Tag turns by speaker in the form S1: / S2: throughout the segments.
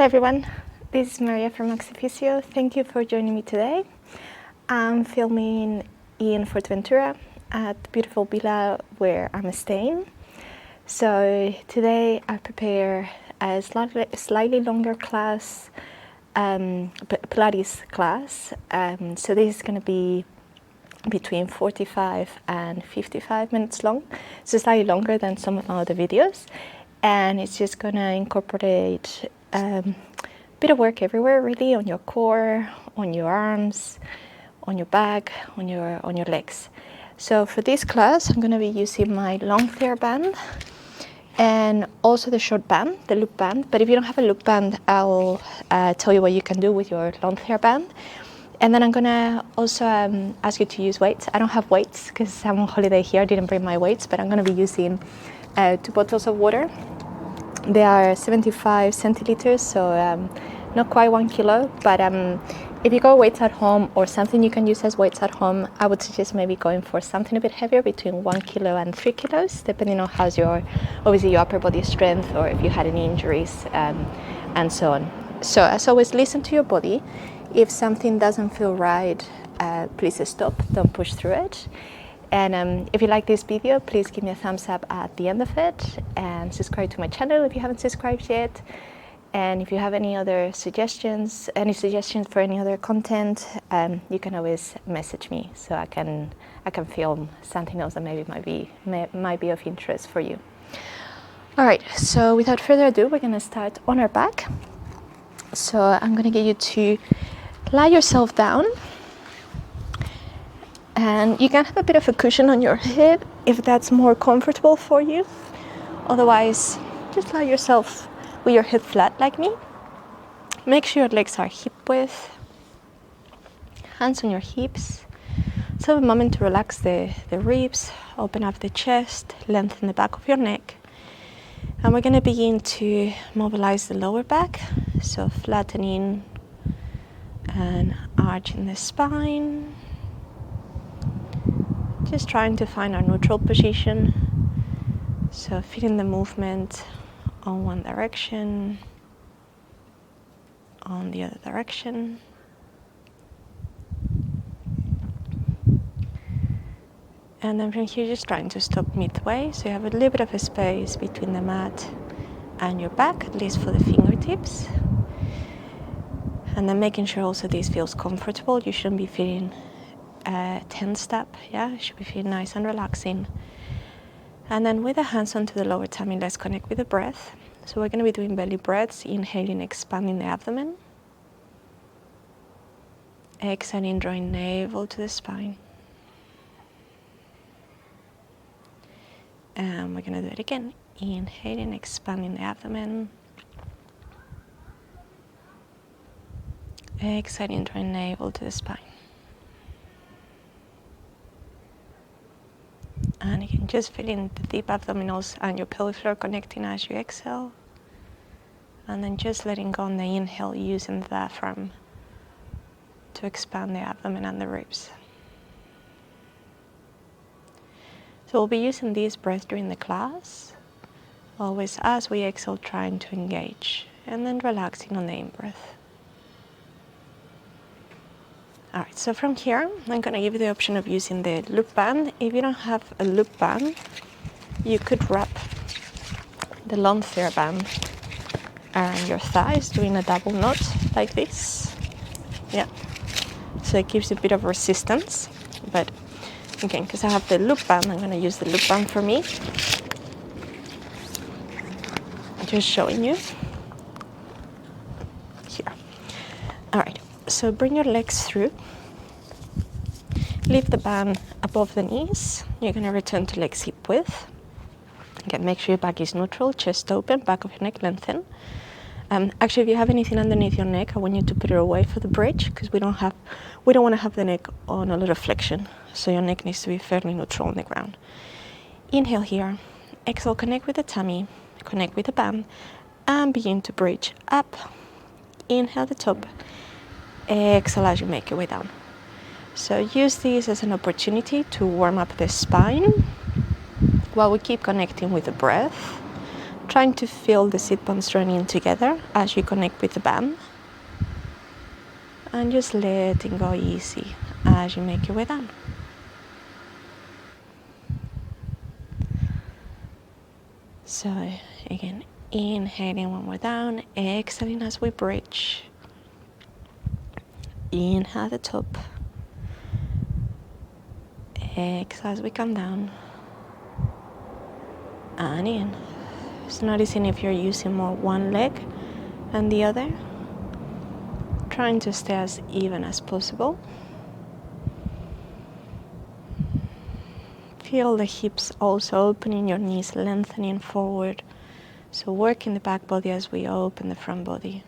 S1: Hello everyone, this is Maria from Maxifisio. Thank you for joining me today. I'm filming in Fuerteventura at the beautiful villa where I'm staying. So today I prepare a slightly longer class, Pilates class. So this is going to be between 45 and 55 minutes long. So slightly longer than some of my other videos. And it's just going to incorporate a bit of work everywhere, really, on your core, on your arms, on your back, on your legs. So for this class, I'm going to be using my long TheraBand and also the short band, the loop band. But if you don't have a loop band, I'll tell you what you can do with your long TheraBand. And then I'm going to also ask you to use weights. I don't have weights because I'm on holiday here. I didn't bring my weights, but I'm going to be using 2 bottles of water. They are 75 centiliters, so not quite 1 kilo. But if you got weights at home or something you can use as weights at home, I would suggest maybe going for something a bit heavier, between 1 kilo and 3 kilos, depending on how's your upper body strength, or if you had any injuries, and so on. So as always, listen to your body. If something doesn't feel right, please stop, don't push through it. And if you like this video, please give me a thumbs up at the end of it, and subscribe to my channel if you haven't subscribed yet. And if you have any suggestions for any other content, you can always message me so I can film something else that maybe might be of interest for you. All right, so without further ado, we're going to start on our back. So I'm going to get you to lie yourself down. And you can have a bit of a cushion on your head if that's more comfortable for you. Otherwise, just lie yourself with your head flat like me. Make sure your legs are hip width. Hands on your hips. So a moment to relax the ribs, open up the chest, lengthen the back of your neck. And we're going to begin to mobilize the lower back. So flattening and arching the spine. Just trying to find our neutral position. So feeling the movement on one direction, on the other direction. And then from here, just trying to stop midway. So you have a little bit of a space between the mat and your back, at least for the fingertips. And then making sure also this feels comfortable. You shouldn't be feeling tensed up, yeah? It should be feeling nice and relaxing. And then with the hands onto the lower tummy, let's connect with the breath. So we're going to be doing belly breaths, inhaling, expanding the abdomen. Exhaling, drawing navel to the spine. And we're going to do it again. Inhaling, expanding the abdomen. Exhaling, drawing navel to the spine. And again, just feeling the deep abdominals and your pelvic floor connecting as you exhale. And then just letting go on the inhale, using the diaphragm to expand the abdomen and the ribs. So we'll be using this breath during the class. Always as we exhale, trying to engage. And then relaxing on the in-breath. All right, so from here, I'm going to give you the option of using the loop band. If you don't have a loop band, you could wrap the long TheraBand around your thighs, doing a double knot like this. Yeah, so it gives you a bit of resistance. But again, because I have the loop band, I'm going to use the loop band for me. I'm just showing you here. All right. So bring your legs through. Leave the band above the knees. You're going to return to legs hip width. Again, make sure your back is neutral, chest open, back of your neck lengthen. Actually, if you have anything underneath your neck, I want you to put it away for the bridge, because we don't want to have the neck on a lot of flexion. So your neck needs to be fairly neutral on the ground. Inhale here. Exhale, connect with the tummy, connect with the band, and begin to bridge up. Inhale the top. Exhale as you make your way down. So use this as an opportunity to warm up the spine while we keep connecting with the breath, Trying to feel the sit bones joining together as you connect with the band. And just letting go easy as you make your way down. So again, inhaling when we're down, exhaling as we bridge. Inhale at the top. Exhale as we come down. And in. Just noticing if you're using more one leg than the other. Trying to stay as even as possible. Feel the hips also opening, your knees lengthening forward. So working the back body as we open the front body.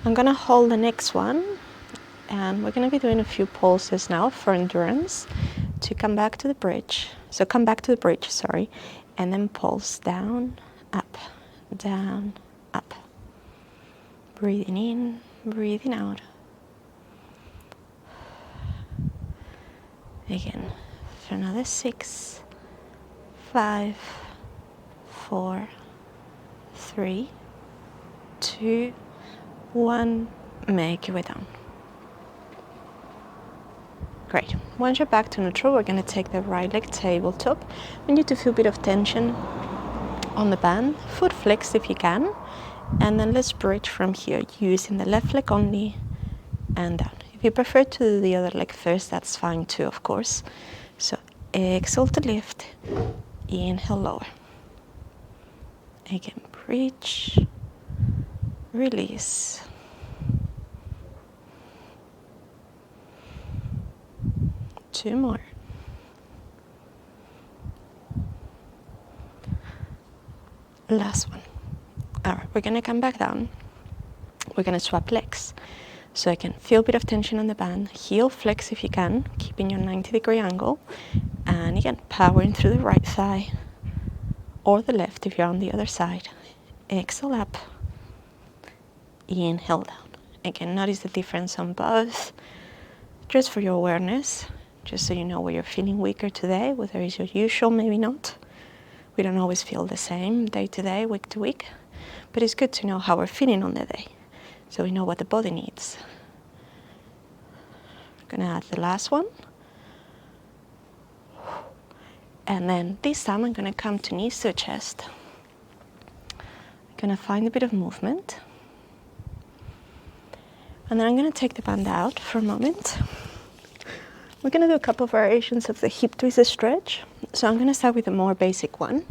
S1: I'm gonna hold the next one, and we're gonna be doing a few pulses now for endurance to come back to the bridge. So come back to the bridge, sorry, and then pulse down, up, down, up. Breathing in, breathing out. Again, for another 6, 5, 4, 3, 2, 1, make your way down. Great. Once you're back to neutral, we're going to take the right leg tabletop. We need to feel a bit of tension on the band. Foot flex if you can. And then let's bridge from here using the left leg only and down. If you prefer to do the other leg first, that's fine too, of course. So exhale to lift, inhale lower. Again, bridge, release. Two more. Last one. All right, we're going to come back down. We're going to swap legs. So I can feel a bit of tension on the band. Heel flex if you can, keeping your 90-degree angle. And again, powering through the right thigh or the left if you're on the other side. Exhale up. Inhale down. Again, notice the difference on both. Just for your awareness, just so you know where you're feeling weaker today, whether it's your usual, maybe not. We don't always feel the same day to day, week to week. But it's good to know how we're feeling on the day, so we know what the body needs. I'm gonna add the last one. And then this time I'm gonna come to knees to chest. I'm gonna find a bit of movement. And then I'm gonna take the band out for a moment. We're gonna do a couple of variations of the hip twist stretch. So I'm gonna start with a more basic one.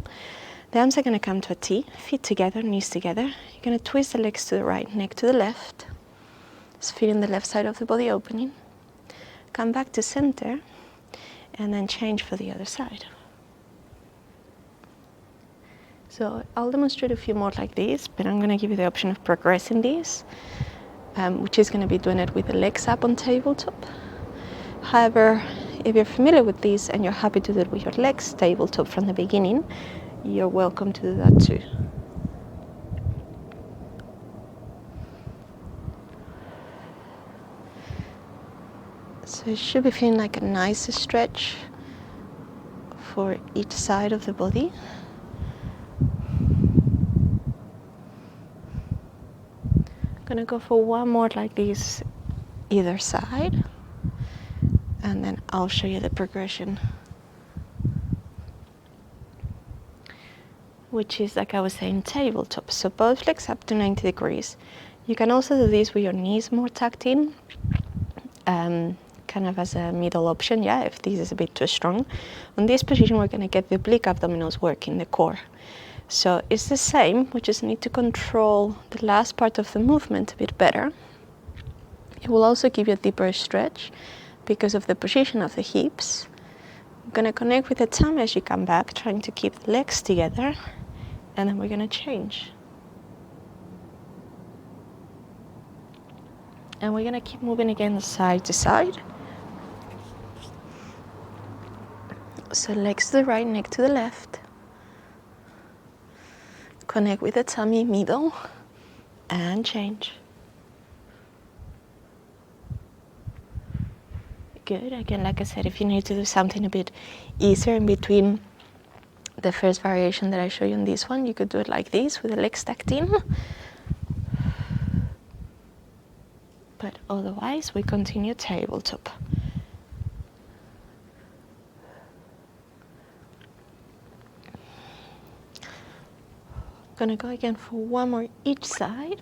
S1: The arms are gonna come to a T, feet together, knees together. You're gonna twist the legs to the right, neck to the left. Just feeling the left side of the body opening. Come back to center, and then change for the other side. So I'll demonstrate a few more like this, but I'm gonna give you the option of progressing these, which is gonna be doing it with the legs up on tabletop. However, if you're familiar with this and you're happy to do it with your legs tabletop from the beginning, you're welcome to do that too. So you should be feeling like a nice stretch for each side of the body. I'm gonna go for one more like this either side, and then I'll show you the progression, which is, like I was saying, tabletop. So both legs up to 90 degrees. You can also do this with your knees more tucked in, kind of as a middle option, yeah, if this is a bit too strong. On this position, we're gonna get the oblique abdominals working, the core. So it's the same, we just need to control the last part of the movement a bit better. It will also give you a deeper stretch because of the position of the hips. I'm gonna connect with the tummy as you come back, trying to keep the legs together, and then we're gonna change. And we're gonna keep moving again side to side. So legs to the right, neck to the left. Connect with the tummy, middle, and change. Good. Again, like I said, if you need to do something a bit easier in between the first variation that I show you in this one, you could do it like this with the legs stacked in. But otherwise, we continue tabletop. Gonna go again for one more each side.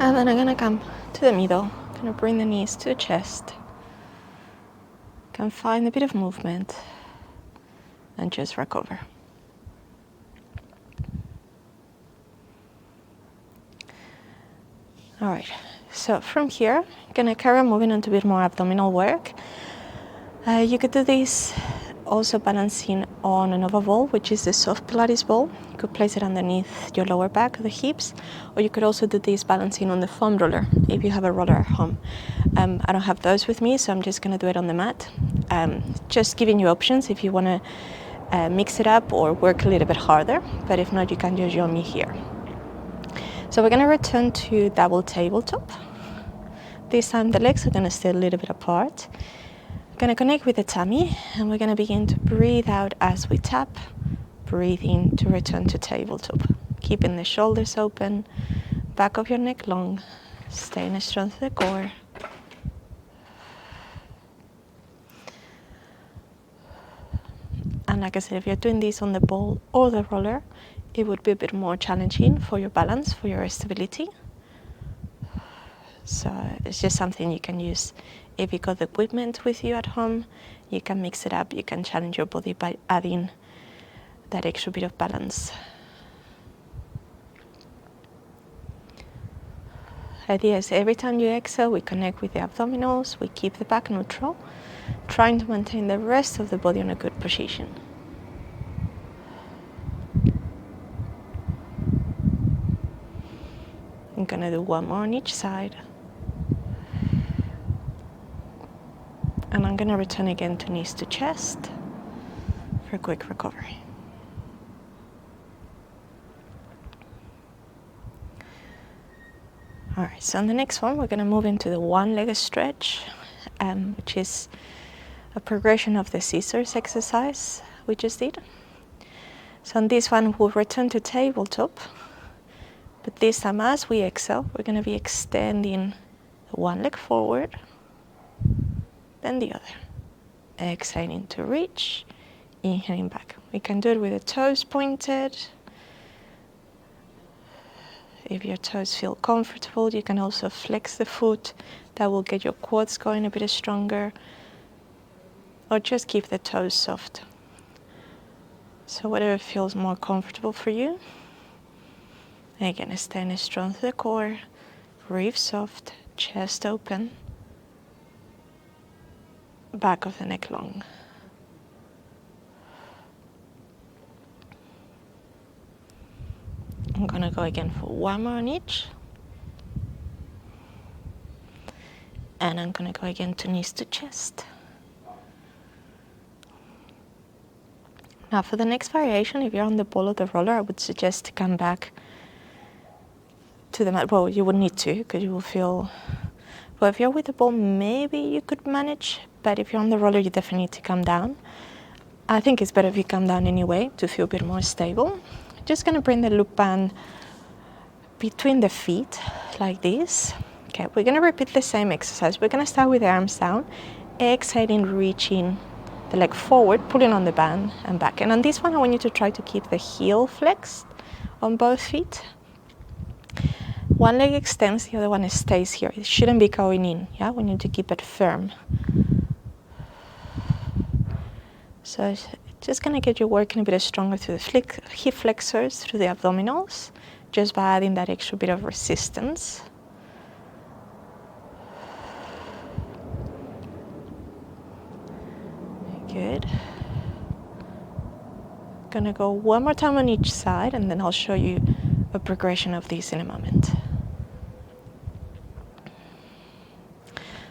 S1: And then I'm gonna come to the middle, gonna bring the knees to the chest. Can find a bit of movement and just recover. All right, so from here, gonna carry on moving on to a bit more abdominal work. You could do this also balancing on another ball, which is the soft Pilates ball. You could place it underneath your lower back, the hips, or you could also do this balancing on the foam roller if you have a roller at home. I don't have those with me, so I'm just gonna do it on the mat. Just giving you options if you wanna mix it up or work a little bit harder, but if not, you can just join me here. So we're gonna return to double tabletop. This time the legs are gonna stay a little bit apart. Gonna connect with the tummy, and we're gonna begin to breathe out as we tap. Breathe in to return to tabletop. Keeping the shoulders open, back of your neck long, staying strong to the core. And like I said, if you're doing this on the ball or the roller, it would be a bit more challenging for your balance, for your stability. So it's just something you can use. If you got the equipment with you at home, you can mix it up, you can challenge your body by adding that extra bit of balance. Idea is every time you exhale, we connect with the abdominals, we keep the back neutral, trying to maintain the rest of the body in a good position. I'm gonna do one more on each side. And I'm gonna return again to knees to chest for a quick recovery. All right, so on the next one, we're gonna move into the one-legged stretch, which is a progression of the scissors exercise we just did. So on this one, we'll return to tabletop, but this time as we exhale, we're gonna be extending one leg forward, then the other. Exhaling to reach, inhaling back. We can do it with the toes pointed. If your toes feel comfortable, you can also flex the foot. That will get your quads going a bit stronger. Or just keep the toes soft. So whatever feels more comfortable for you. Again, staying strong to the core, ribs soft, chest open. Back of the neck long. I'm gonna go again for one more on each. And I'm gonna go again to knees to chest. Now for the next variation, if you're on the ball or the roller, I would suggest to come back to the mat. Well, you would need to, because you will feel, well, if you're with the ball, maybe you could manage, but if you're on the roller, you definitely need to come down. I think it's better if you come down anyway to feel a bit more stable. Just gonna bring the loop band between the feet, like this. Okay, we're gonna repeat the same exercise. We're gonna start with the arms down, exhaling, reaching the leg forward, pulling on the band and back. And on this one, I want you to try to keep the heel flexed on both feet. One leg extends, the other one stays here. It shouldn't be going in, yeah? We need to keep it firm. So it's just gonna get you working a bit stronger through the hip flexors, through the abdominals, just by adding that extra bit of resistance. Good. Gonna go one more time on each side, and then I'll show you a progression of these in a moment.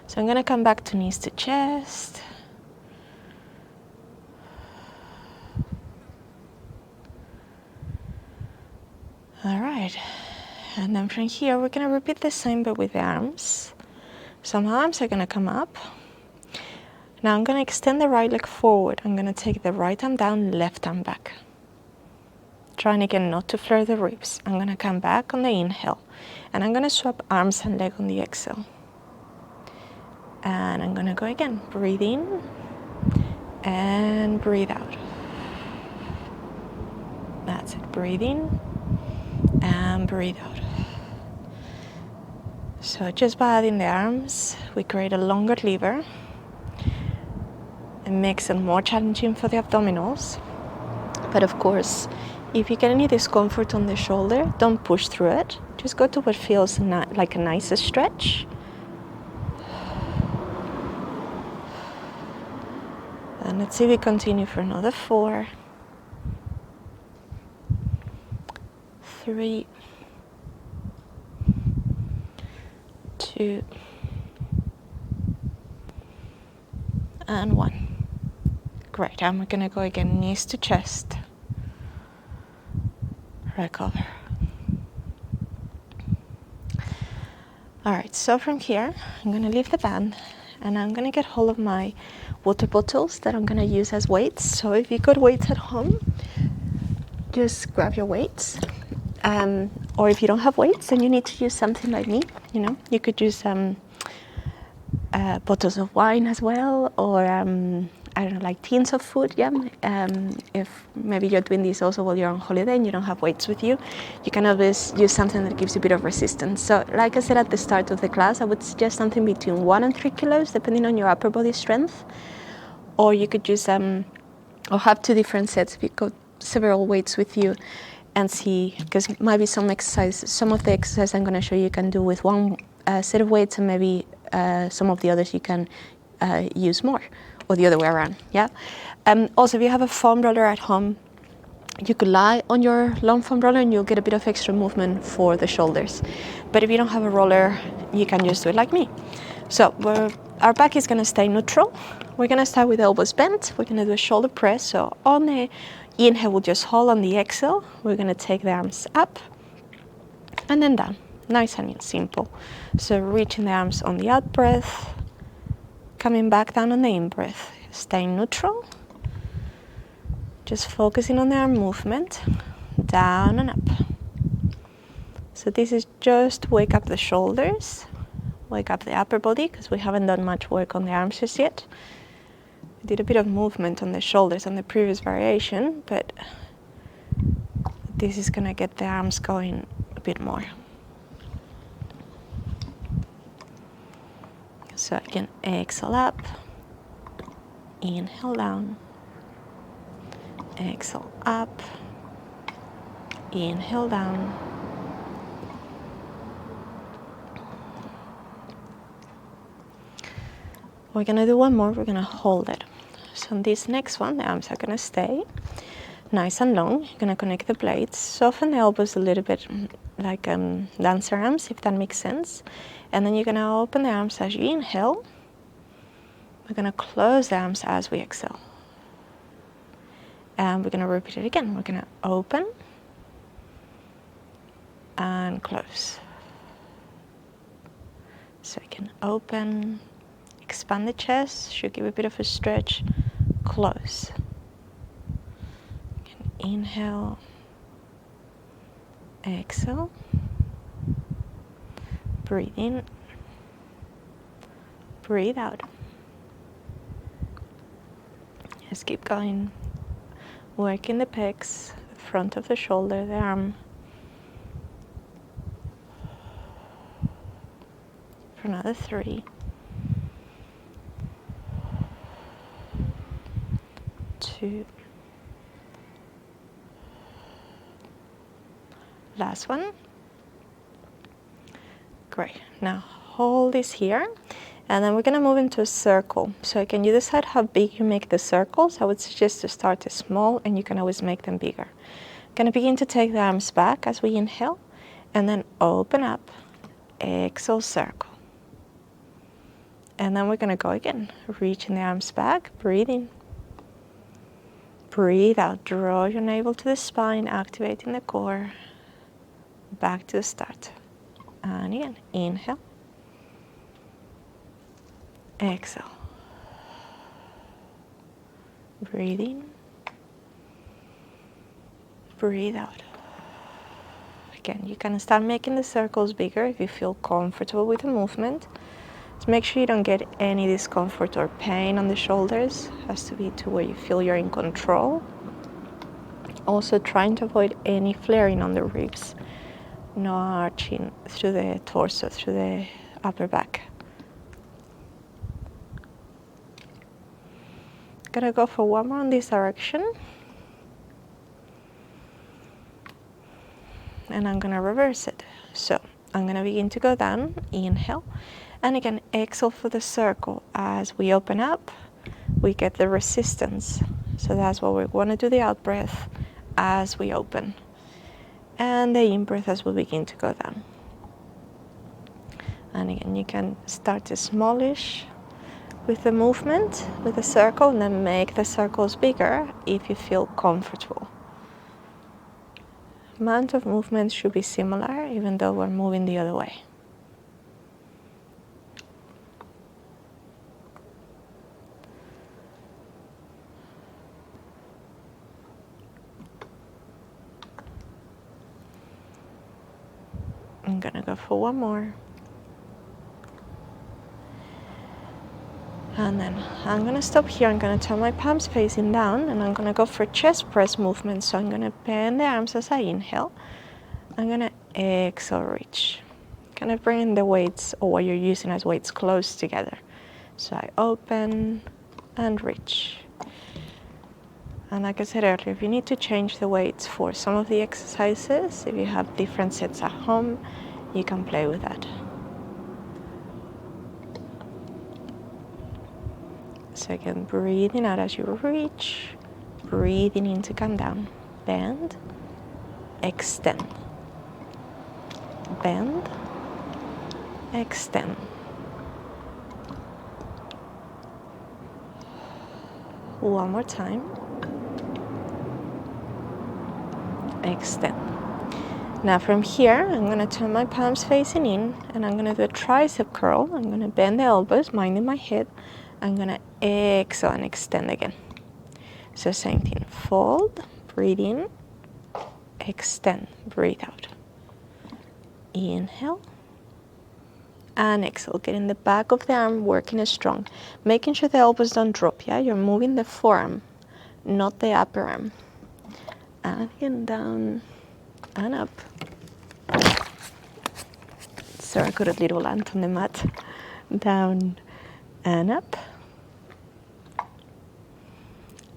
S1: So I'm gonna come back to knees to chest. All right, and then from here we're gonna repeat the same but with the arms. So my arms are gonna come up. Now I'm gonna extend the right leg forward. I'm gonna take the right arm down, left arm back. Trying again not to flare the ribs. I'm gonna come back on the inhale, and I'm gonna swap arms and leg on the exhale. And I'm gonna go again. Breathe in and breathe out. That's it. Breathe in and breathe out. So just by adding the arms, we create a longer lever. It makes it more challenging for the abdominals. But of course, if you get any discomfort on the shoulder, don't push through it. Just go to what feels like a nice stretch. And let's see if we continue for another 4, 3, 2, and 1. Great, and we're gonna go again, knees to chest. Recover. All right, so from here, I'm gonna leave the band and I'm gonna get hold of my water bottles that I'm gonna use as weights. So if you got weights at home, just grab your weights. Or if you don't have weights and you need to use something like me, you could use bottles of wine as well, or I don't know, like tins of food, yeah. If maybe you're doing this also while you're on holiday and you don't have weights with you, you can always use something that gives you a bit of resistance. So like I said at the start of the class, I would suggest something between 1 and 3 kilos, depending on your upper body strength. Or you could use, or have 2 different sets if you've got several weights with you, and see, because maybe some of the exercises I'm going to show you can do with 1 set of weights, and maybe some of the others you can use more, or the other way around, yeah? Also, if you have a foam roller at home, you could lie on your long foam roller and you'll get a bit of extra movement for the shoulders. But if you don't have a roller, you can just do it like me. So our back is going to stay neutral. We're going to start with elbows bent. We're going to do a shoulder press. So on the inhale, we'll just hold. On the exhale, we're going to take the arms up and then down. Nice and simple. So reaching the arms on the out breath, coming back down on the in breath. Staying neutral. Just focusing on the arm movement, down and up. So this is just to wake up the shoulders, wake up the upper body, because we haven't done much work on the arms just yet. We did a bit of movement on the shoulders on the previous variation, but this is going to get the arms going a bit more. So again, exhale up, inhale down, exhale up, inhale down, we're going to do one more. We're going to hold it. So on this next one, the arms are going to stay nice and long. You're going to connect the blades, soften the elbows a little bit like dancer arms, if that makes sense. And then you're going to open the arms as you inhale. We're going to close the arms as we exhale. And we're going to repeat it again. We're going to open and close. So we can open, expand the chest, should give a bit of a stretch, close. You can inhale, exhale, breathe in, breathe out. Just keep going. Working the pecs, the front of the shoulder, the arm. For another 3. 2. Last one. Great. Now hold this here. And then we're going to move into a circle. So again, you decide how big you make the circles. I would suggest to start small, and you can always make them bigger. Going to begin to take the arms back as we inhale, and then open up, exhale, circle. And then we're going to go again, reaching the arms back, breathe in. Breathe out, draw your navel to the spine, activating the core. back to the start. And again, inhale, exhale. Breathe in, breathe out. Again, you can start making the circles bigger if you feel comfortable with the movement. Just make sure you don't get any discomfort or pain on the shoulders. It has to be to where you feel you're in control. Also trying to avoid any flaring on the ribs. No arching through the torso, through the upper back. Gonna go for one more in this direction. And I'm gonna reverse it. So I'm gonna begin to go down, inhale, and again exhale for the circle. As we open up, we get the resistance. So that's what we want to do, the out breath as we open. And the in breath as we begin to go down. And again, you can start smallish with the movement, with the circle, and then make the circles bigger if you feel comfortable. Amount of movement should be similar, even though we're moving the other way. I'm gonna go for one more. And then I'm gonna stop here. I'm gonna turn my palms facing down, and I'm gonna go for chest press movement. So I'm gonna bend the arms as I inhale. I'm gonna exhale, reach. Kind of bring the weights, or what you're using as weights, close together. So I open and reach. And like I said earlier, if you need to change the weights for some of the exercises, if you have different sets at home, you can play with that. So again, breathing out as you reach, breathing in to come down. Bend, extend. Bend, extend. One more time. Extend. Now from here, I'm going to turn my palms facing in, and I'm going to do a tricep curl. I'm going to bend the elbows, minding my head. I'm going to exhale and extend again. So same thing, fold, breathe in, extend, breathe out. Inhale and exhale, getting the back of the arm working strong. Making sure the elbows don't drop, yeah? You're moving the forearm, not the upper arm. And again, down and up. Sorry, I got a little ant on the mat. Down and up.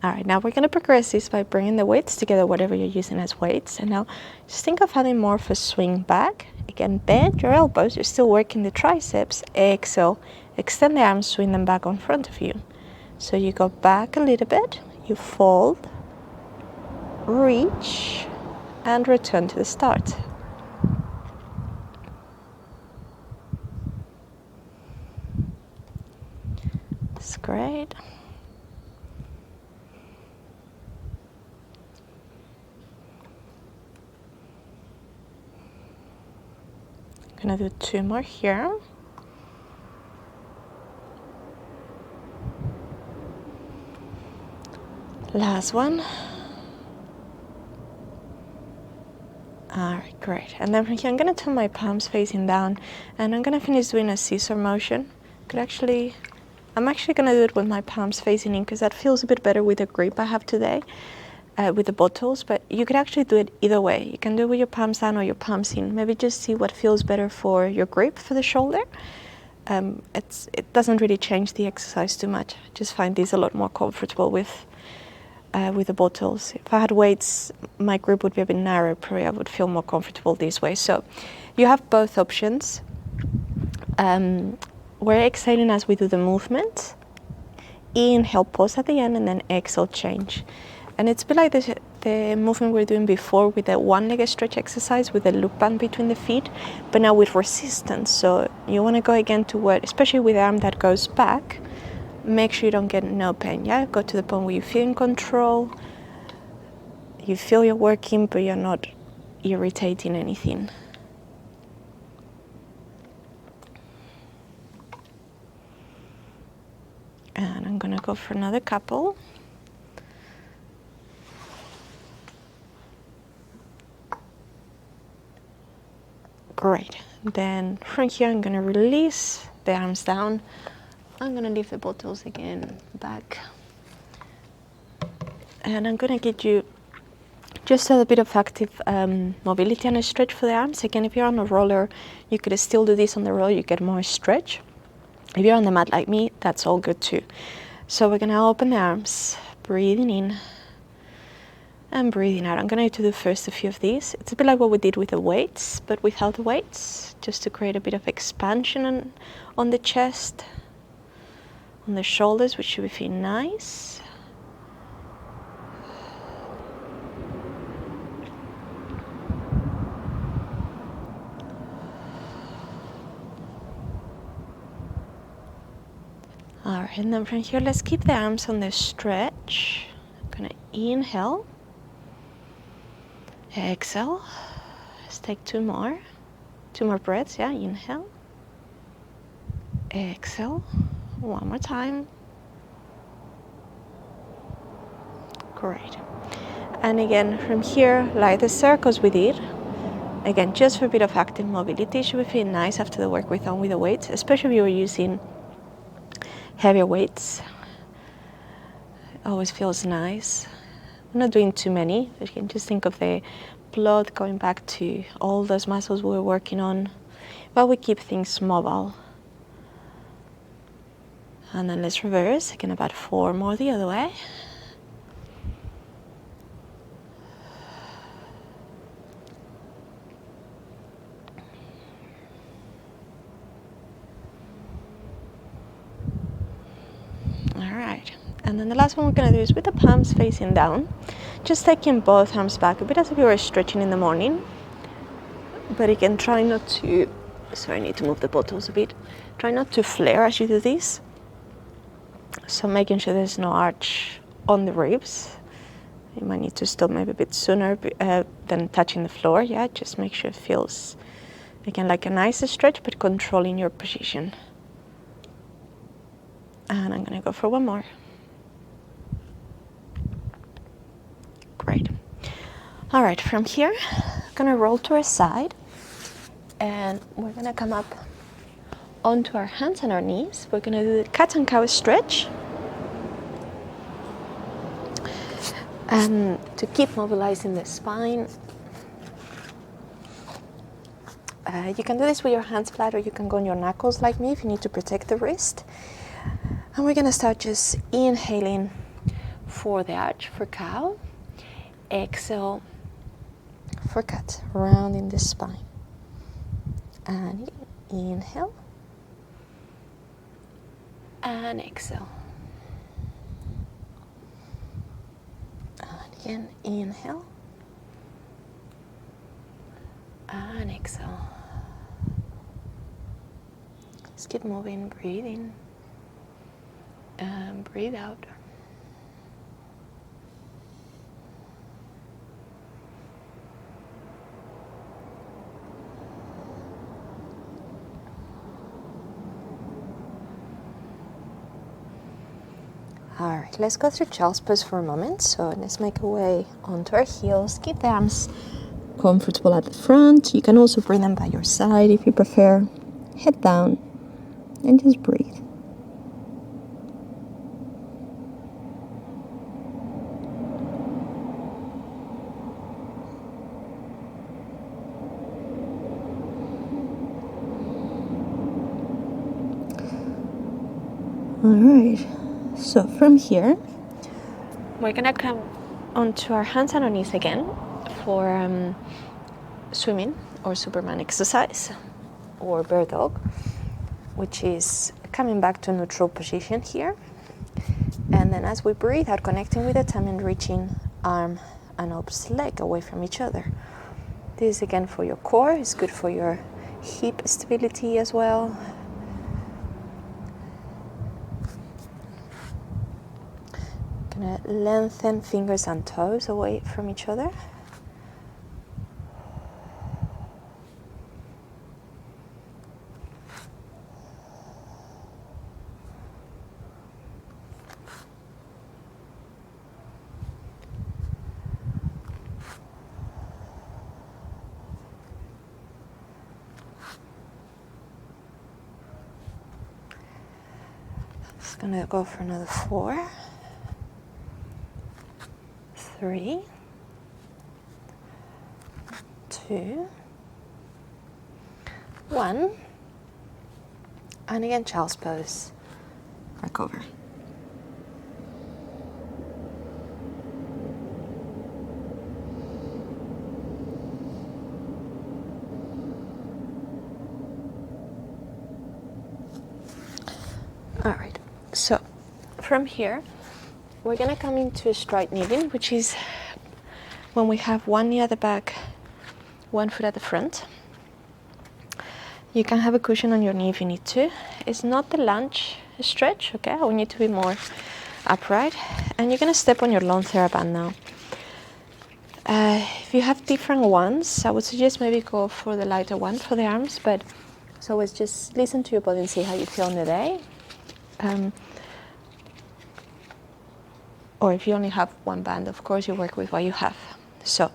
S1: All right, now we're going to progress this by bringing the weights together, whatever you're using as weights. And now just think of having more of a swing back. Again, bend your elbows. You're still working the triceps. Exhale, extend the arms, swing them back in front of you. So you go back a little bit, you fold, reach, and return to the start. That's great. I'm gonna do 2 more here. Last one. All right, great. And then from here, I'm gonna turn my palms facing down, and I'm gonna finish doing a scissor motion. I'm actually gonna do it with my palms facing in, because that feels a bit better with the grip I have today, with the bottles. But you could actually do it either way. You can do it with your palms down or your palms in. Maybe just see what feels better for your grip for the shoulder. It doesn't really change the exercise too much. I just find these a lot more comfortable with the bottles. If I had weights, my grip would be a bit narrow. Probably I would feel more comfortable this way. So you have both options. We're exhaling as we do the movement. Inhale, pause at the end, and then exhale, change. And it's a bit like the movement we were doing before with the one-legged stretch exercise with the loop band between the feet, but now with resistance. So you want to go again to what, especially with the arm that goes back, make sure you don't get no pain, yeah? Go to the point where you feel in control, you feel you're working, but you're not irritating anything. And I'm gonna go for another couple. Great. Then from here I'm gonna release the arms down. I'm gonna leave the bottles again back. And I'm gonna get you just a bit of active mobility and a stretch for the arms. Again, if you're on a roller, you could still do this on the roller, you get more stretch. If you're on the mat like me, that's all good too. So we're gonna open the arms, breathing in and breathing out. I'm going to do first a few of these. It's a bit like what we did with the weights, but without the weights, just to create a bit of expansion on the chest, on the shoulders, which should feel nice. All right, and then from here, let's keep the arms on the stretch. I'm going to inhale. Exhale. Let's take two more breaths. Yeah, inhale. Exhale. One more time. Great. And again, from here, like the circles we did, again, just for a bit of active mobility, it should feel nice after the work we've done with the weights, especially if you're using heavier weights. It always feels nice. I'm not doing too many, but you can just think of the blood going back to all those muscles we were working on, while we keep things mobile. And then let's reverse, again about 4 more the other way. All right, and then the last one we're going to do is with the palms facing down, just taking both arms back, a bit as if you were stretching in the morning. But again, try not to, sorry, I need to move the bottles a bit. Try not to flare as you do this. So making sure there's no arch on the ribs. You might need to stop maybe a bit sooner than touching the floor. Yeah, just make sure it feels, again, like a nice stretch, but controlling your position. And I'm gonna go for one more. Great. All right, from here, I'm gonna roll to our side, and we're gonna come up onto our hands and our knees. We're gonna do the cat and cow stretch. And to keep mobilizing the spine, you can do this with your hands flat, or you can go on your knuckles like me if you need to protect the wrist. And we're gonna start just inhaling for the arch, for cow. Exhale for cat, rounding the spine. And inhale. And exhale. And again, inhale. And exhale. Just keep moving, breathe in. And breathe out. All right, let's go through child's pose for a moment. So let's make our way onto our heels. Keep the arms comfortable at the front. You can also bring them by your side if you prefer. Head down and just breathe. All right, so from here, we're gonna come onto our hands and our knees again for swimming or Superman exercise or bird dog, which is coming back to neutral position here. And then as we breathe out, connecting with the tummy and reaching arm and opposite leg away from each other. This is again for your core, it's good for your hip stability as well. Gonna lengthen fingers and toes away from each other. gonna go for another 4, 3, 2, 1, and again child's pose, recover. All right, so from here, we're gonna come into straight kneeling, which is when we have one knee at the back, one foot at the front. You can have a cushion on your knee if you need to. It's not the lunge stretch, okay? We need to be more upright. And you're gonna step on your long TheraBand now. If you have different ones, I would suggest maybe go for the lighter one for the arms, but as always, just listen to your body and see how you feel on the day. Or if you only have one band, of course, you work with what you have. So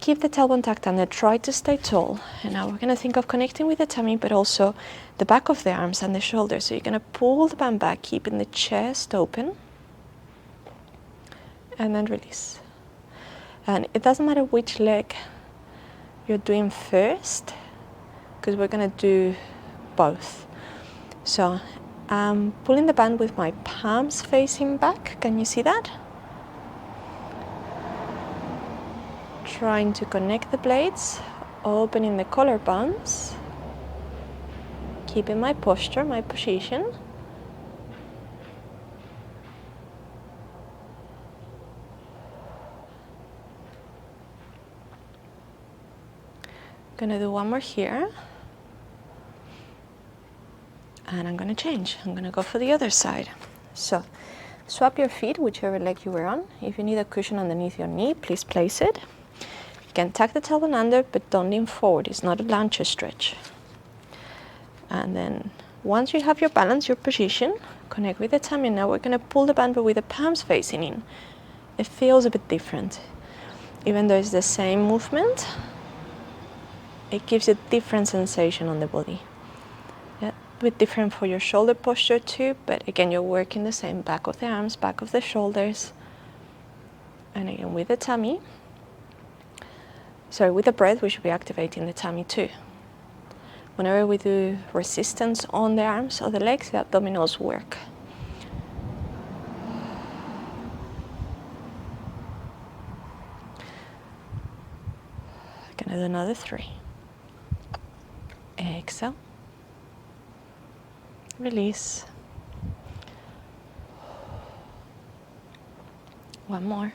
S1: keep the tailbone tucked under, try to stay tall. And now we're gonna think of connecting with the tummy, but also the back of the arms and the shoulders. So you're gonna pull the band back, keeping the chest open, and then release. And it doesn't matter which leg you're doing first, because we're gonna do both. So I'm pulling the band with my palms facing back. Can you see that? Trying to connect the blades, opening the collarbones, keeping my posture, my position. Gonna do one more here. And I'm gonna change. I'm gonna go for the other side. So swap your feet, whichever leg you were on. If you need a cushion underneath your knee, please place it. You can tuck the tailbone under, but don't lean forward. It's not a lunge stretch. And then once you have your balance, your position, connect with the tummy. Now we're gonna pull the band, but with the palms facing in. It feels a bit different. Even though it's the same movement, it gives you a different sensation on the body. Yeah, a bit different for your shoulder posture too, but again, you're working the same back of the arms, back of the shoulders. And again, with the tummy. Sorry, with the breath, we should be activating the tummy too. Whenever we do resistance on the arms or the legs, the abdominals work. Gonna do another 3. Exhale. Release. One more.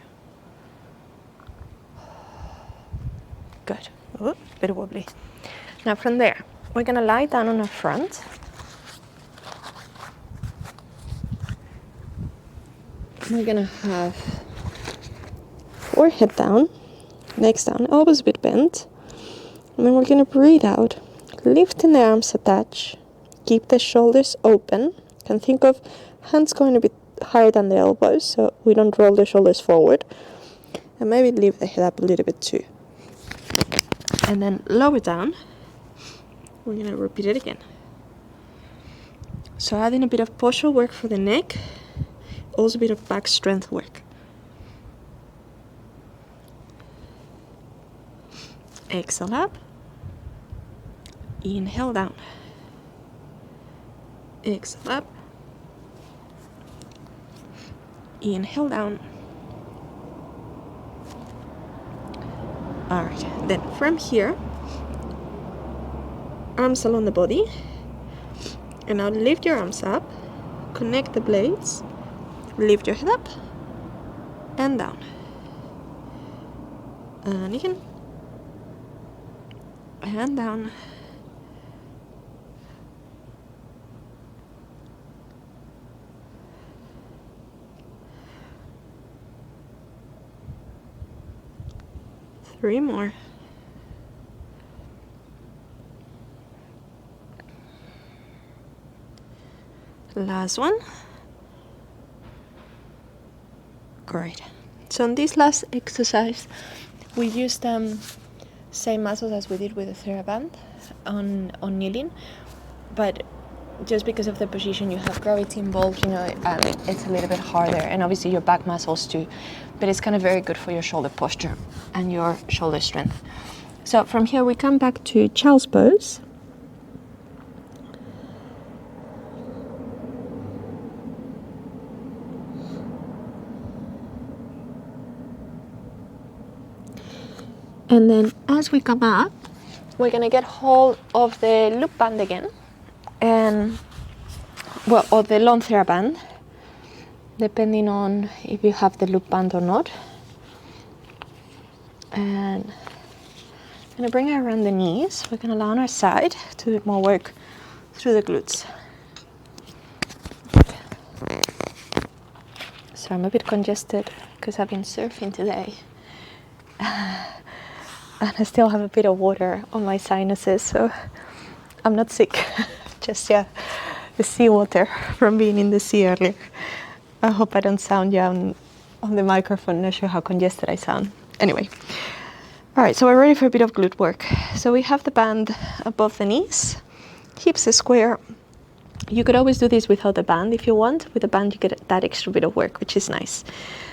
S1: Good. Ooh, bit wobbly. Now from there, we're gonna lie down on our front. We're gonna have forehead down, legs down, elbows a bit bent. And then we're gonna breathe out, lifting the arms attached. Keep the shoulders open. You can think of hands going a bit higher than the elbows, so we don't roll the shoulders forward. And maybe lift the head up a little bit too. And then lower down. We're gonna repeat it again. So adding a bit of posture work for the neck, also a bit of back strength work. Exhale up. Inhale down. Exhale up. Inhale down. Alright, then from here, arms along the body. And now lift your arms up, connect the blades, lift your head up, and down. And again. And down. Three more. Last one. Great. So in this last exercise, we used same muscles as we did with the TheraBand on kneeling, but just because of the position, you have gravity involved, you know, it's a little bit harder, and obviously your back muscles too, but it's kind of very good for your shoulder posture and your shoulder strength. So from here we come back to child's pose. And then as we come up, we're gonna get hold of the loop band again, and well, or the long TheraBand, depending on if you have the loop band or not. And I'm gonna bring it around the knees. We're gonna lie on our side to do more work through the glutes. So I'm a bit congested because I've been surfing today. And I still have a bit of water on my sinuses, so I'm not sick. Just, yeah, the seawater from being in the sea earlier. I hope I don't sound on the microphone. Not sure how congested I sound. Anyway. All right, so we're ready for a bit of glute work. So we have the band above the knees, hips are square. You could always do this without the band if you want. With the band, you get that extra bit of work, which is nice.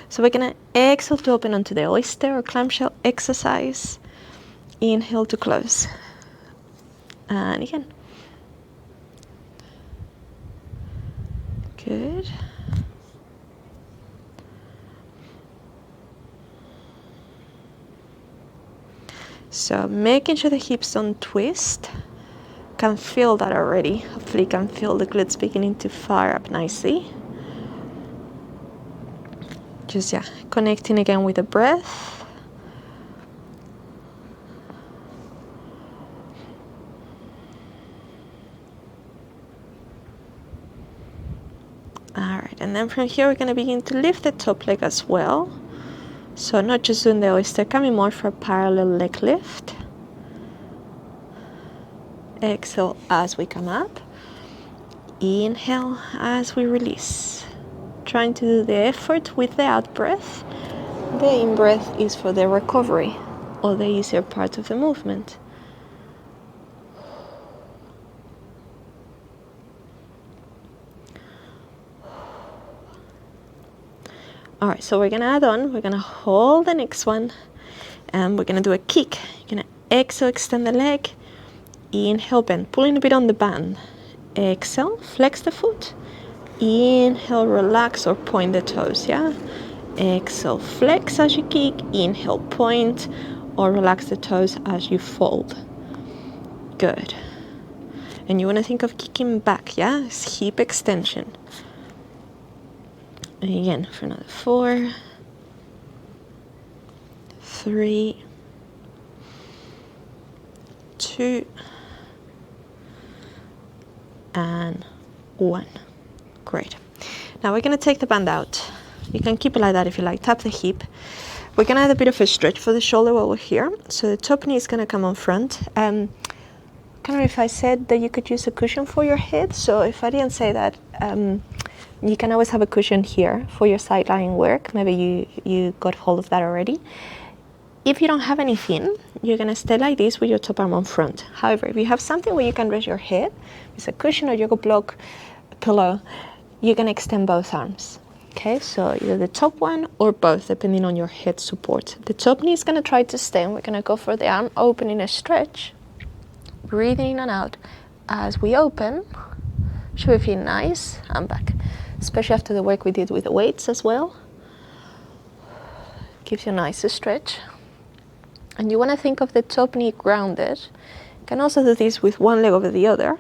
S1: So we're gonna exhale to open onto the oyster or clamshell exercise. Inhale to close. And again. Good. So making sure the hips don't twist. Can feel that already. Hopefully you can feel the glutes beginning to fire up nicely. Just, yeah, connecting again with the breath. Alright, and then from here we're going to begin to lift the top leg as well. So not just doing the oyster, coming more for a parallel leg lift. Exhale as we come up. Inhale as we release. Trying to do the effort with the out breath. The in breath is for the recovery or the easier part of the movement. Alright, so we're gonna add on, we're gonna hold the next one, and we're gonna do a kick. You're gonna exhale, extend the leg, inhale, bend, pulling a bit on the band. Exhale, flex the foot, inhale, relax or point the toes, yeah? Exhale, flex as you kick, inhale, point, or relax the toes as you fold. Good. And you wanna think of kicking back, yeah? It's hip extension. And again, for another 4, 3, 2, and 1. Great. Now we're going to take the band out. You can keep it like that if you like. Tap the hip. We're going to add a bit of a stretch for the shoulder while we're here. So the top knee is going to come on front. Can't remember if I said that you could use a cushion for your head. So if I didn't say that, you can always have a cushion here for your side lying work. Maybe you got hold of that already. If you don't have anything, you're gonna stay like this with your top arm on front. However, if you have something where you can rest your head, it's a cushion or yoga block, a pillow, you're gonna extend both arms. Okay, so either the top one or both, depending on your head support. The top knee is gonna try to stay, and we're gonna go for the arm opening a stretch. Breathing in and out as we open. Should feel nice and back, especially after the work we did with the weights as well. Gives you a nice stretch. And you want to think of the top knee grounded. You can also do this with one leg over the other,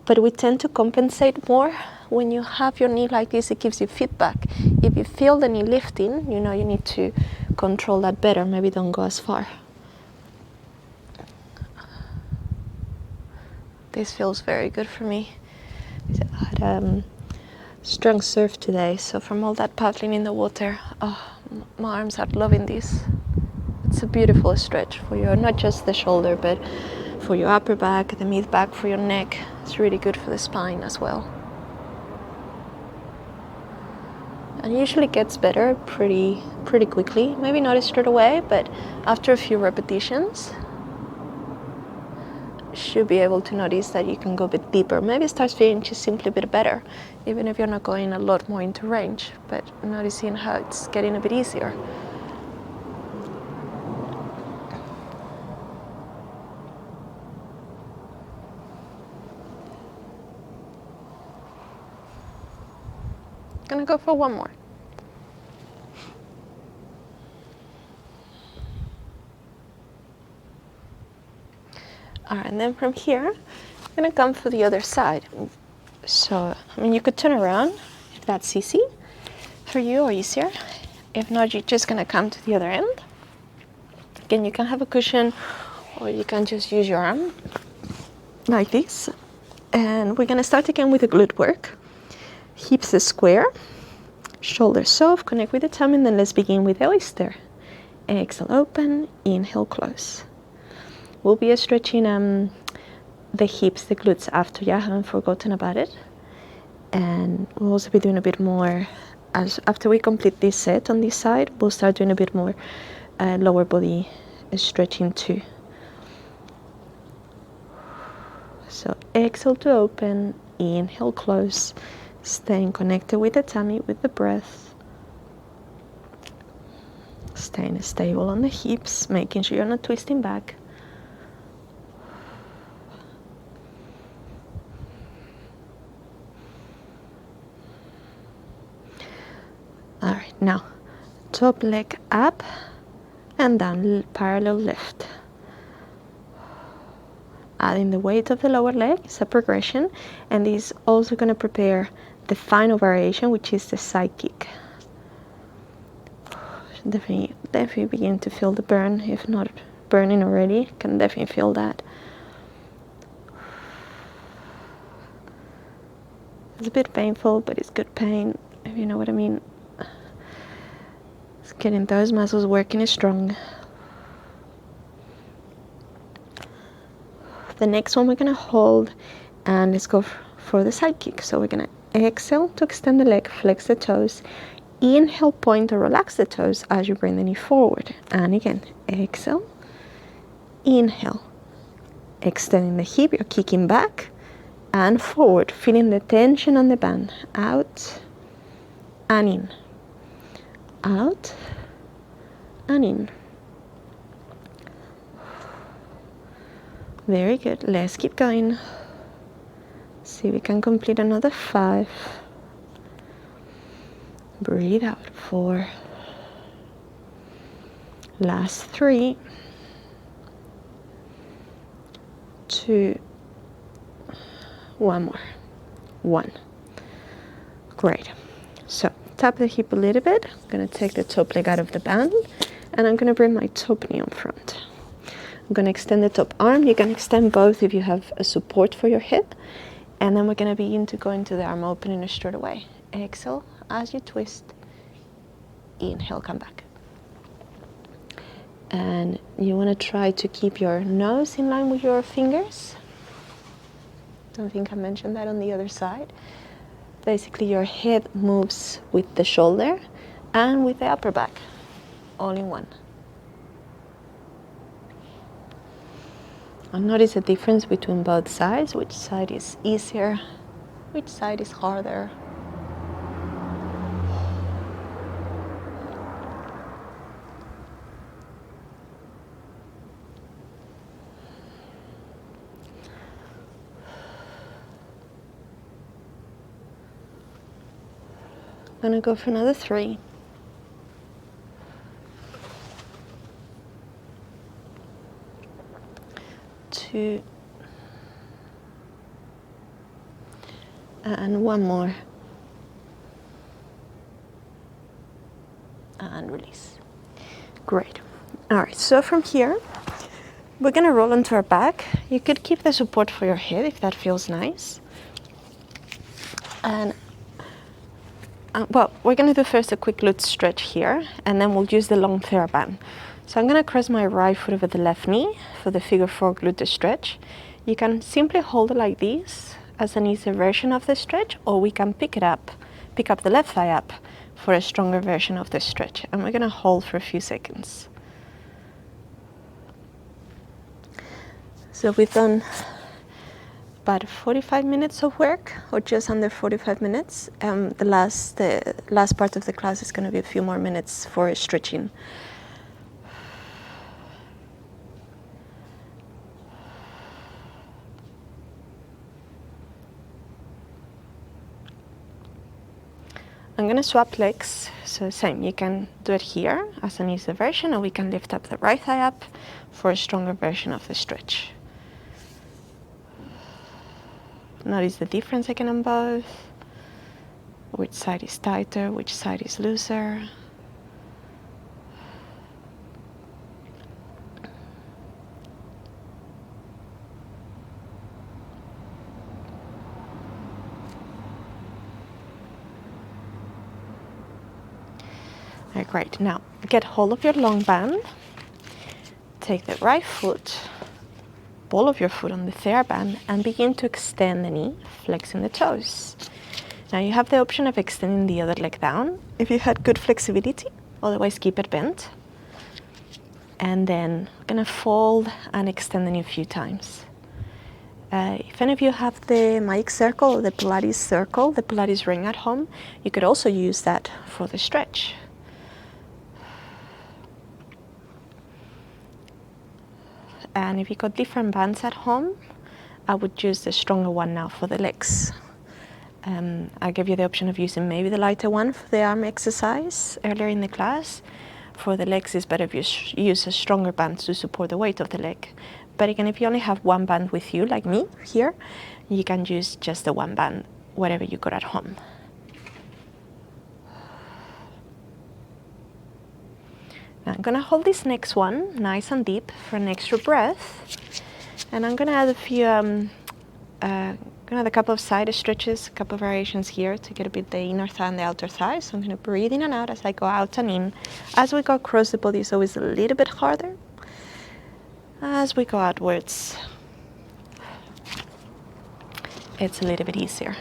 S1: but we tend to compensate more when you have your knee like this. It gives you feedback. If you feel the knee lifting, you know you need to control that better. Maybe don't go as far. This feels very good for me. I had strong surf today, so from all that paddling in the water, my arms are loving this. It's a beautiful stretch for your, not just the shoulder, but for your upper back, the mid back, for your neck. It's really good for the spine as well. And usually gets better pretty quickly. Maybe not straight away, but after a few repetitions, should be able to notice that you can go a bit deeper. Maybe it starts feeling just simply a bit better, even if you're not going a lot more into range, but noticing how it's getting a bit easier. Gonna go for one more. All right, and then from here, I'm gonna come for the other side. So, I mean, you could turn around if that's easy for you or easier. If not, you're just gonna come to the other end. Again, you can have a cushion or you can just use your arm like this. And we're gonna start again with the glute work. Hips are square, shoulders soft, connect with the tummy, and then let's begin with the oyster. Exhale, open, inhale, close. We'll be stretching the hips, the glutes after, yeah, I haven't forgotten about it. And we'll also be doing a bit more, after we complete this set on this side, we'll start doing a bit more lower body stretching too. So exhale to open, inhale, close, staying connected with the tummy, with the breath. Staying stable on the hips, making sure you're not twisting back. All right, now top leg up and down, parallel lift. Adding the weight of the lower leg is a progression, and this is also going to prepare the final variation, which is the side kick. Definitely begin to feel the burn. If not burning already, can definitely feel that. It's a bit painful, but it's good pain, if you know what I mean. It's getting those muscles working strong. The next one we're going to hold, and let's go for the side kick. So we're going to exhale to extend the leg, flex the toes. Inhale, point or relax the toes as you bring the knee forward. And again, exhale, inhale, extending the hip, you're kicking back and forward, feeling the tension on the band. Out and in, out and in. Very good. Let's keep going. See if we can complete another 5. Breathe out. 4. Last 3. 2. One more. 1. Great. So tap the hip a little bit. I'm going to take the top leg out of the band, and I'm going to bring my top knee on front. I'm going to extend the top arm. You can extend both if you have a support for your hip. And then we're going to begin to go into the arm opening straight away. Exhale as you twist. Inhale, come back. And you want to try to keep your nose in line with your fingers. Don't think I mentioned that on the other side. Basically, your head moves with the shoulder and with the upper back, all in one. And notice the difference between both sides, which side is easier, which side is harder. I'm gonna go for another 3. 2. And 1 more. And release. Great. All right, so from here, we're gonna roll onto our back. You could keep the support for your head if that feels nice. And well, we're gonna do first a quick glute stretch here, and then we'll use the long TheraBand. So I'm gonna cross my right foot over the left knee for the figure 4 glute stretch. You can simply hold it like this as an easier version of the stretch, or we can pick up the left thigh up for a stronger version of the stretch. And we're gonna hold for a few seconds. So we've done about 45 minutes of work, or just under 45 minutes. The last part of the class is going to be a few more minutes for stretching. I'm going to swap legs, so same, you can do it here as an easier version, or we can lift up the right thigh up for a stronger version of the stretch. Notice the difference again on both, which side is tighter, which side is looser. Great, now get hold of your long band, take the right foot, ball of your foot on the TheraBand, and begin to extend the knee, flexing the toes. Now you have the option of extending the other leg down if you had good flexibility, otherwise keep it bent. And then I'm gonna fold and extend the knee a few times. If any of you have the mic circle or the Pilates circle, the Pilates ring at home, you could also use that for the stretch. And if you got different bands at home, I would use the stronger one now for the legs. I gave you the option of using maybe the lighter one for the arm exercise earlier in the class. For the legs, it's better if you use a stronger band to support the weight of the leg. But again, if you only have one band with you, like me here, you can use just the one band, whatever you got at home. I'm going to hold this next one nice and deep for an extra breath, and I'm going to add a few, a couple of side stretches, a couple of variations here to get a bit the inner thigh and the outer thigh. So I'm going to breathe in and out as I go out and in. As we go across the body, it's always a little bit harder. As we go outwards, it's a little bit easier.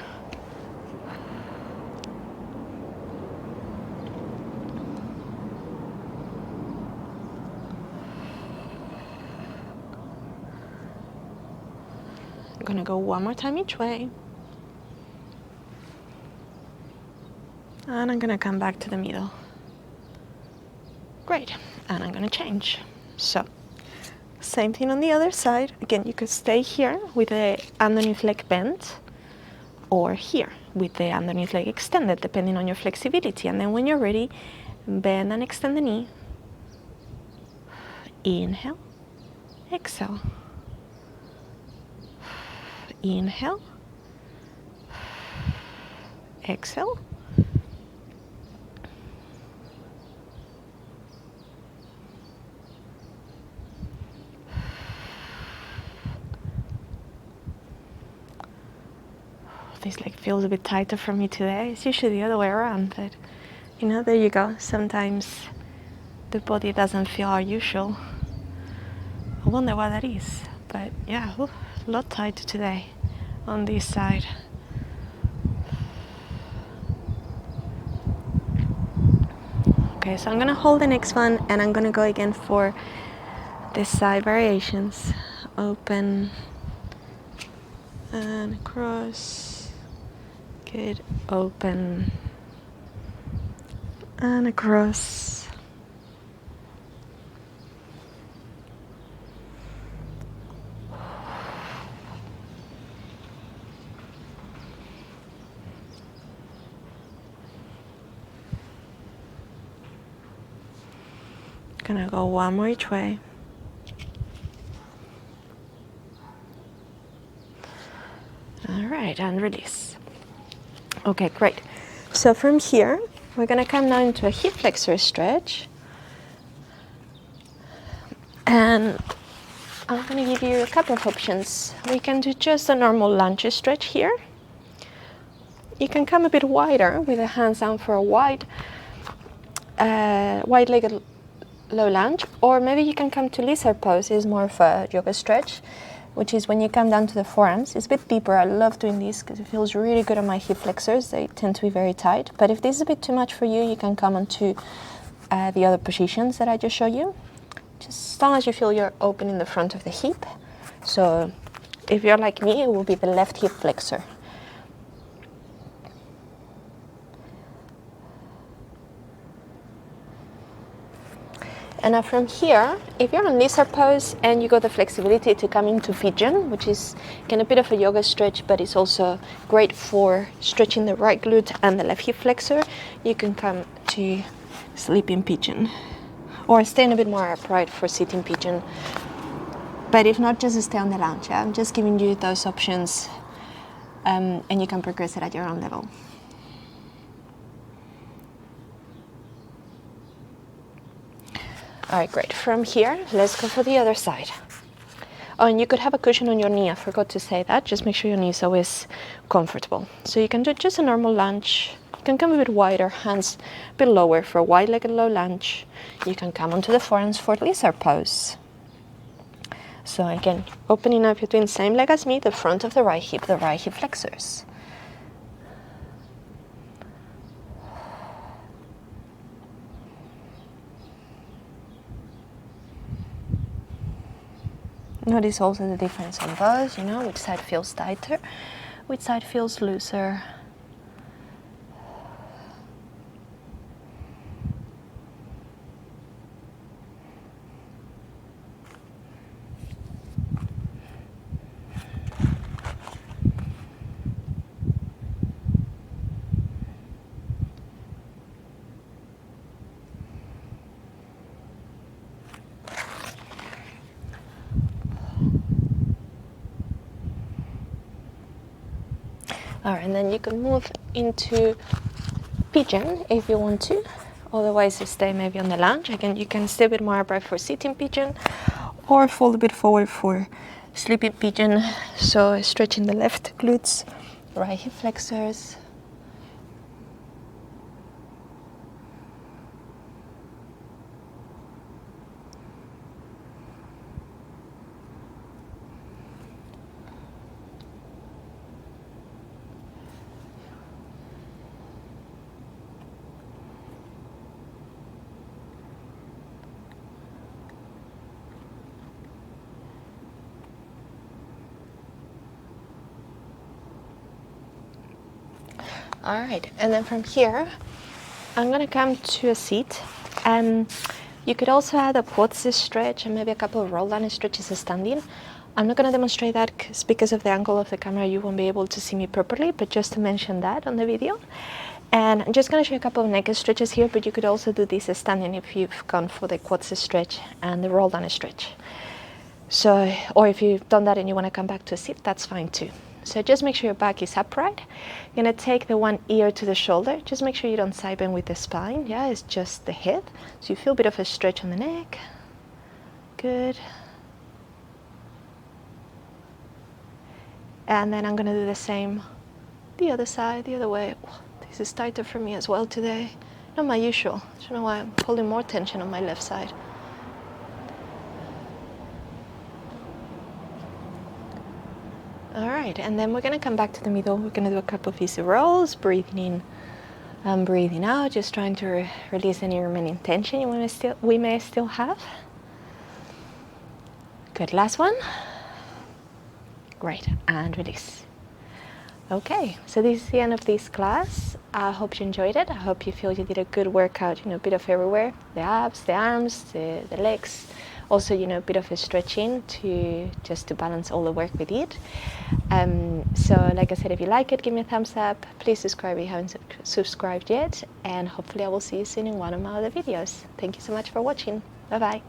S1: I'm going to go one more time each way. And I'm going to come back to the middle. Great. And I'm going to change. So, same thing on the other side. Again, you could stay here with the underneath leg bent, or here with the underneath leg extended, depending on your flexibility. And then when you're ready, bend and extend the knee. Inhale, exhale. Inhale, exhale. This leg feels a bit tighter for me today. It's usually the other way around, but you know, there you go. Sometimes the body doesn't feel our usual. I wonder why that is, but yeah, a lot tighter today on this side. Okay, so I'm gonna hold the next one, and I'm gonna go again for the side variations. Open and across. Good. Open and across. Gonna go one more each way. All right, and release. Okay, great. So from here, we're gonna come now into a hip flexor stretch. And I'm gonna give you a couple of options. We can do just a normal lunge stretch here. You can come a bit wider with the hands down for a wide-legged low lunge, or maybe you can come to lizard pose. It's more of a yoga stretch, which is when you come down to the forearms. It's a bit deeper. I love doing this because it feels really good on my hip flexors. They tend to be very tight. But if this is a bit too much for you, you can come onto the other positions that I just showed you. Just as long as you feel you're opening the front of the hip. So if you're like me, it will be the left hip flexor. And now from here, if you're on lizard pose and you got the flexibility to come into pigeon, which is kind of a bit of a yoga stretch, but it's also great for stretching the right glute and the left hip flexor, you can come to sleeping pigeon or stand a bit more upright for sitting pigeon. But if not, just stay on the lounge. Yeah? I'm just giving you those options, and you can progress it at your own level. All right, great. From here, let's go for the other side. Oh, and you could have a cushion on your knee. I forgot to say that. Just make sure your knee is always comfortable. So you can do just a normal lunge. You can come a bit wider, hands a bit lower for a wide-legged low lunge. You can come onto the forearms for lizard pose. So again, opening up between the same leg as me, the front of the right hip flexors. Notice also the difference on those, which side feels tighter, which side feels looser. All right, and then you can move into pigeon if you want to. Otherwise, you stay maybe on the lounge. Again, you can stay a bit more upright for sitting pigeon or fold a bit forward for sleeping pigeon. So stretching the left glutes, right hip flexors. All right, and then from here, I'm gonna come to a seat, and you could also add a quads stretch and maybe a couple of roll down stretches standing. I'm not gonna demonstrate that because of the angle of the camera, you won't be able to see me properly, but just to mention that on the video. And I'm just gonna show you a couple of neck stretches here, but you could also do this standing if you've gone for the quads stretch and the roll down stretch. So, or if you've done that and you wanna come back to a seat, that's fine too. So just make sure your back is upright. You're gonna take the one ear to the shoulder. Just make sure you don't side bend with the spine. Yeah, it's just the head. So you feel a bit of a stretch on the neck. Good. And then I'm gonna do the same the other side, the other way. Oh, this is tighter for me as well today. Not my usual. I don't know why I'm holding more tension on my left side. All right, and then we're gonna come back to the middle. We're gonna do a couple of easy rolls, breathing in and breathing out, just trying to release any remaining tension we may still have. Good, last one. Great, and release. Okay, so this is the end of this class. I hope you enjoyed it. I hope you feel you did a good workout, a bit of everywhere. The abs, the arms, the legs. Also, a bit of a stretching to balance all the work we did. So like I said, if you like it, give me a thumbs up. Please subscribe if you haven't subscribed yet. And hopefully I will see you soon in one of my other videos. Thank you so much for watching. Bye-bye.